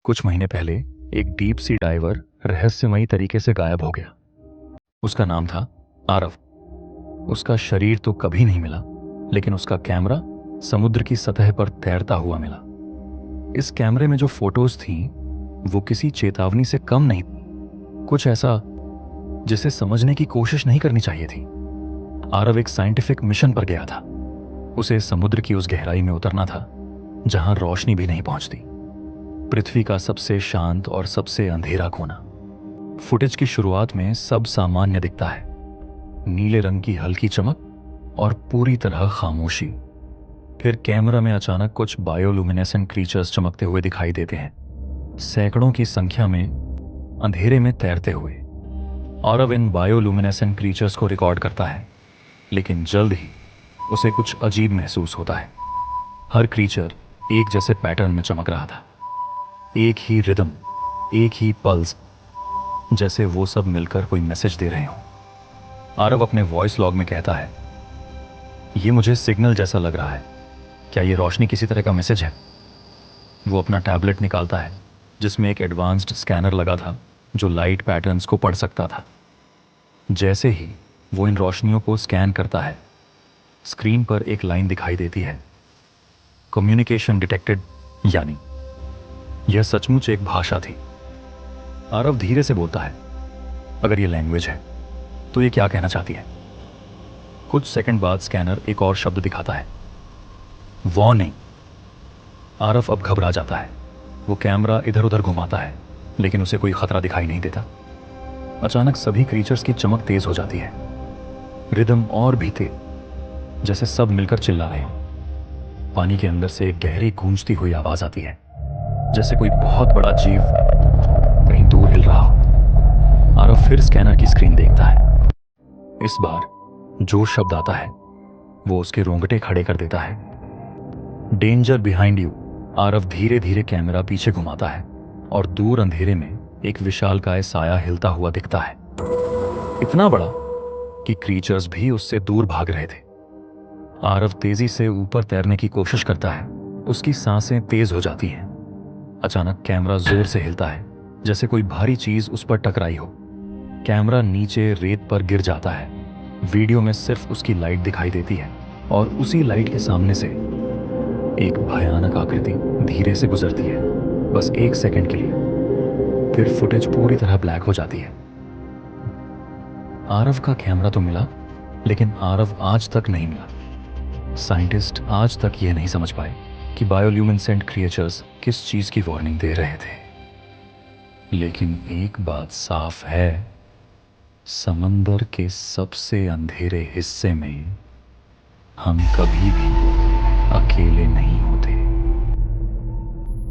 कुछ महीने पहले एक डीप सी डाइवर रहस्यमयी तरीके से गायब हो गया। उसका नाम था आरव। उसका शरीर तो कभी नहीं मिला, लेकिन उसका कैमरा समुद्र की सतह पर तैरता हुआ मिला। इस कैमरे में जो फोटोज थीं, वो किसी चेतावनी से कम नहीं, कुछ ऐसा जिसे समझने की कोशिश नहीं करनी चाहिए थी। आरव एक साइंटिफिक मिशन पर गया था। उसे समुद्र की उस गहराई में उतरना था जहां रोशनी भी नहीं पहुंचती। पृथ्वी का सबसे शांत और सबसे अंधेरा कोना। फुटेज की शुरुआत में सब सामान्य दिखता है, नीले रंग की हल्की चमक और पूरी तरह खामोशी। फिर कैमरा में अचानक कुछ बायोलुमिनेसेंट क्रीचर्स चमकते हुए दिखाई देते हैं, सैकड़ों की संख्या में, अंधेरे में तैरते हुए। आरव इन बायोलुमिनेसेंट क्रीचर्स को रिकॉर्ड करता है, लेकिन जल्द ही उसे कुछ अजीब महसूस होता है। हर क्रीचर एक जैसे पैटर्न में चमक रहा था, एक ही रिदम, एक ही पल्स, जैसे वो सब मिलकर कोई मैसेज दे रहे हों। आरव अपने वॉइस लॉग में कहता है, ये मुझे सिग्नल जैसा लग रहा है। क्या ये रोशनी किसी तरह का मैसेज है? वो अपना टैबलेट निकालता है जिसमें एक एडवांस्ड स्कैनर लगा था जो लाइट पैटर्न्स को पढ़ सकता था। जैसे ही वो इन रोशनियों को स्कैन करता है, स्क्रीन पर एक लाइन दिखाई देती है, कम्युनिकेशन डिटेक्टेड, यानी यह सचमुच एक भाषा थी। आरव धीरे से बोलता है, अगर ये लैंग्वेज है तो ये क्या कहना चाहती है? कुछ सेकंड बाद स्कैनर एक और शब्द दिखाता है, वार्निंग। आरव अब घबरा जाता है। वो कैमरा इधर उधर घुमाता है, लेकिन उसे कोई खतरा दिखाई नहीं देता। अचानक सभी क्रीचर्स की चमक तेज हो जाती है, रिदम और भी तेज, जैसे सब मिलकर चिल्ला रहे हैं। पानी के अंदर से एक गहरी गूंजती हुई आवाज आती है, जैसे कोई बहुत बड़ा जीव कहीं दूर हिल रहा हो। आरव फिर स्कैनर की स्क्रीन देखता है। इस बार जो शब्द आता है वो उसके रोंगटे खड़े कर देता है, डेंजर बिहाइंड यू। आरव धीरे धीरे कैमरा पीछे घुमाता है और दूर अंधेरे में एक विशालकाय साया हिलता हुआ दिखता है, इतना बड़ा कि क्रीचर्स भी उससे दूर भाग रहे थे। आरव तेजी से ऊपर तैरने की कोशिश करता है। उसकी सांसें तेज हो जाती हैं। अचानक कैमरा जोर से हिलता है, जैसे कोई भारी चीज उस पर टकराई हो। कैमरा नीचे रेत पर गिर जाता है। वीडियो में सिर्फ उसकी लाइट दिखाई देती है और उसी लाइट के सामने से एक भयानक आकृति धीरे से गुजरती है, बस एक सेकंड के लिए। फिर फुटेज पूरी तरह ब्लैक हो जाती है। आरव का कैमरा तो मिला, लेकिन आरव आज तक नहीं मिला। साइंटिस्ट आज तक यह नहीं समझ पाए कि बायोल्यूमिनेसेंट क्रिएचर्स किस चीज की वार्निंग दे रहे थे। लेकिन एक बात साफ है, समंदर के सबसे अंधेरे हिस्से में हम कभी भी अकेले नहीं होते।